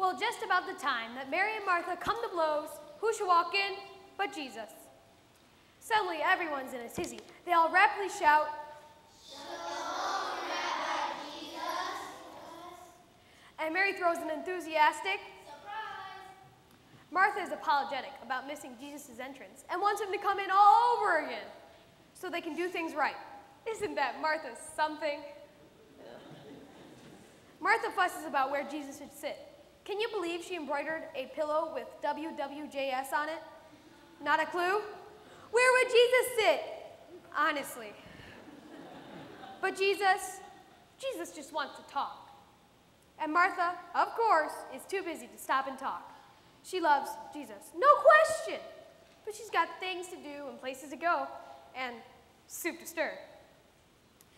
Well, just about the time that Mary and Martha come to blows, who should walk in but Jesus? Suddenly, everyone's in a tizzy. They all rapidly shout, "Shalom, Rabbi Jesus." And Mary throws an enthusiastic, "Surprise!" Martha is apologetic about missing Jesus' entrance and wants him to come in all over again so they can do things right. Isn't that Martha something? Martha fusses about where Jesus should sit. Can you believe she embroidered a pillow with WWJS on it? Not a clue? Where would Jesus sit? Honestly. But Jesus just wants to talk. And Martha, of course, is too busy to stop and talk. She loves Jesus, no question. But she's got things to do and places to go and soup to stir.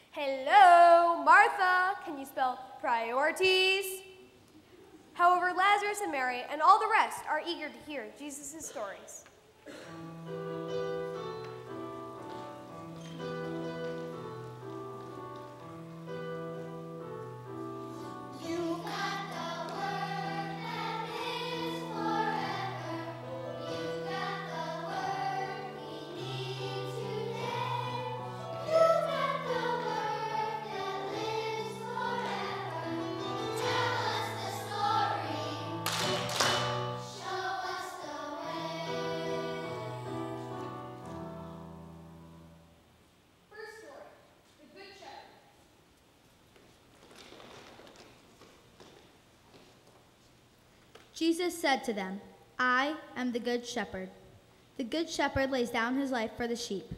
Hello, Martha. Can you spell priorities? However, Lazarus and Mary and all the rest are eager to hear Jesus' stories. Jesus said to them, "I am the good shepherd. The good shepherd lays down his life for the sheep.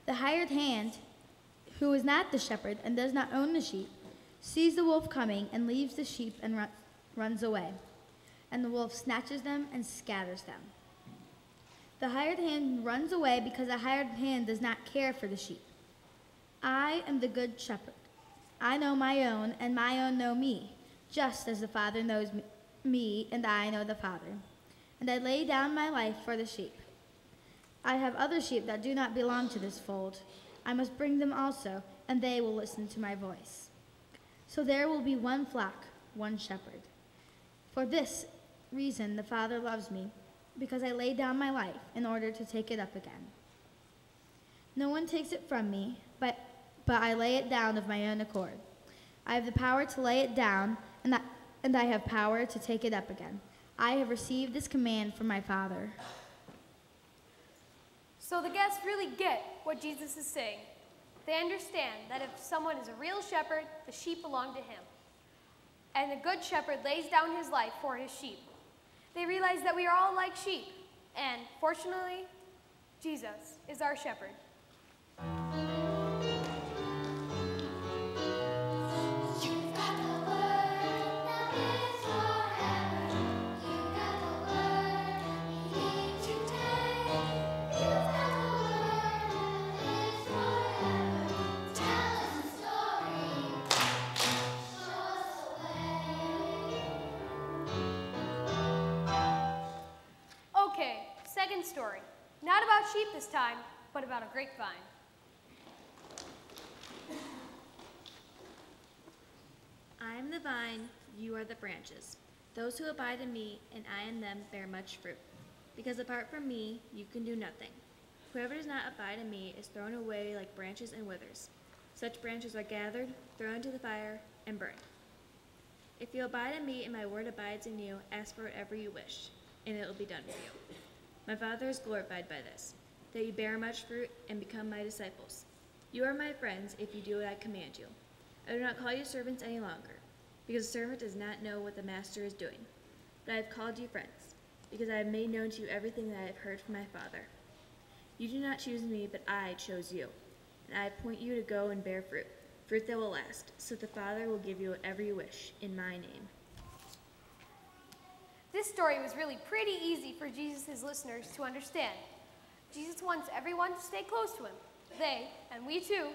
The hired hand, who is not the shepherd and does not own the sheep, sees the wolf coming and leaves the sheep and runs away. And the wolf snatches them and scatters them. The hired hand runs away because the hired hand does not care for the sheep. I am the good shepherd. I know my own, and my own know me, just as the Father knows me, and I know the Father. And I lay down my life for the sheep. I have other sheep that do not belong to this fold. I must bring them also, and they will listen to my voice. So there will be one flock, one shepherd. For this reason the Father loves me, because I lay down my life in order to take it up again. No one takes it from me, but I lay it down of my own accord. I have the power to lay it down, and I have power to take it up again. I have received this command from my Father. So the guests really get what Jesus is saying. They understand that if someone is a real shepherd, the sheep belong to him. And the good shepherd lays down his life for his sheep. They realize that we are all like sheep, and fortunately, Jesus is our shepherd. Okay, second story. Not about sheep this time, but about a grapevine. I am the vine, you are the branches. Those who abide in me and I in them bear much fruit. Because apart from me, you can do nothing. Whoever does not abide in me is thrown away like branches and withers. Such branches are gathered, thrown into the fire, and burned. If you abide in me and my word abides in you, ask for whatever you wish, and it will be done for you. My Father is glorified by this, that you bear much fruit and become my disciples. You are my friends if you do what I command you. I do not call you servants any longer, because a servant does not know what the master is doing. But I have called you friends, because I have made known to you everything that I have heard from my Father. You do not choose me, but I chose you, and I appoint you to go and bear fruit, fruit that will last, so that the Father will give you whatever you wish in my name. This story was really pretty easy for Jesus' listeners to understand. Jesus wants everyone to stay close to him. They, and we too,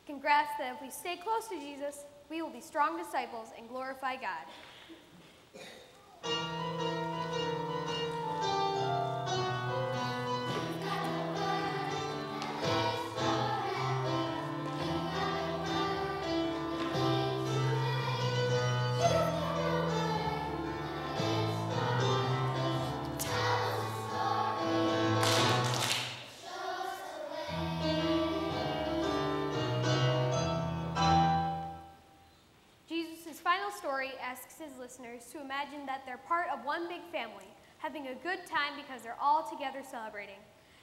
can grasp that if we stay close to Jesus, we will be strong disciples and glorify God. listeners to imagine that they're part of one big family, having a good time because they're all together celebrating.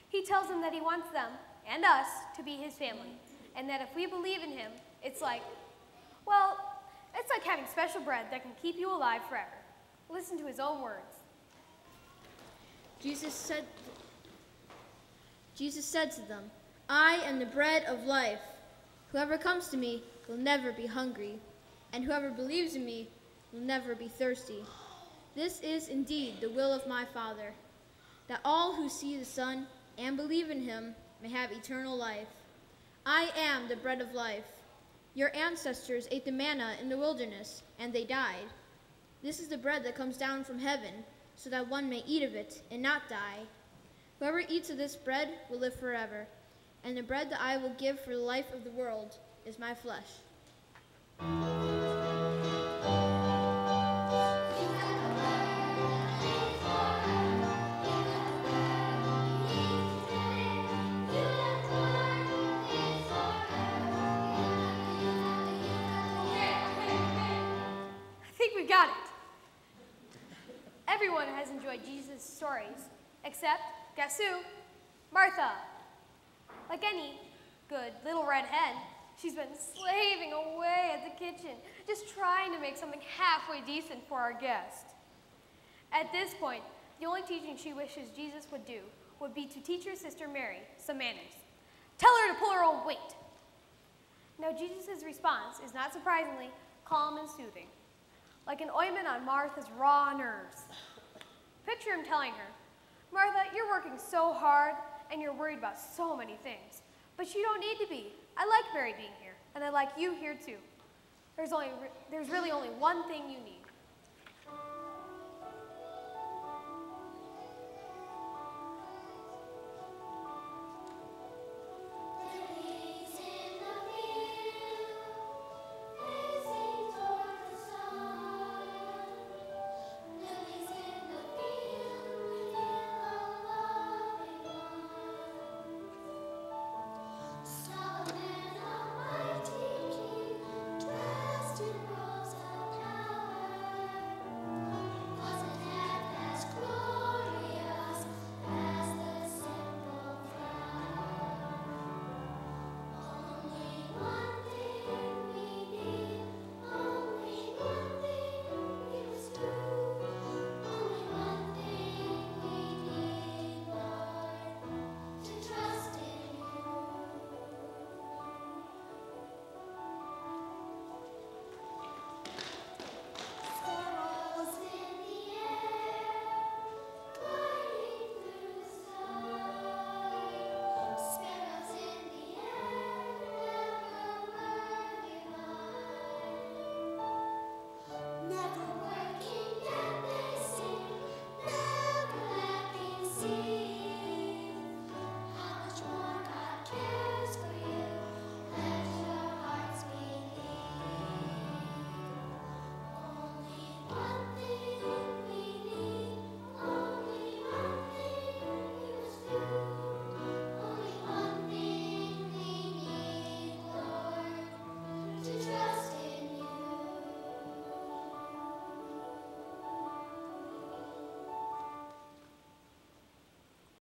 He tells them that he wants them, and us, to be his family, and that if we believe in him, it's like having special bread that can keep you alive forever. Listen to his own words. Jesus said to them, I am the bread of life. Whoever comes to me will never be hungry, and whoever believes in me will never be thirsty. This is indeed the will of my Father, that all who see the Son and believe in him may have eternal life. I am the bread of life. Your ancestors ate the manna in the wilderness, and they died. This is the bread that comes down from heaven, so that one may eat of it and not die. Whoever eats of this bread will live forever, and the bread that I will give for the life of the world is my flesh. We got it. Everyone has enjoyed Jesus' stories, except, guess who? Martha. Like any good little red hen, she's been slaving away at the kitchen, just trying to make something halfway decent for our guest. At this point, the only teaching she wishes Jesus would do would be to teach her sister Mary some manners. Tell her to pull her own weight. Now, Jesus' response is not surprisingly calm and soothing, like an ointment on Martha's raw nerves. Picture him telling her, Martha, you're working so hard and you're worried about so many things, but you don't need to be. I like Mary being here, and I like you here too. There's really only one thing you need.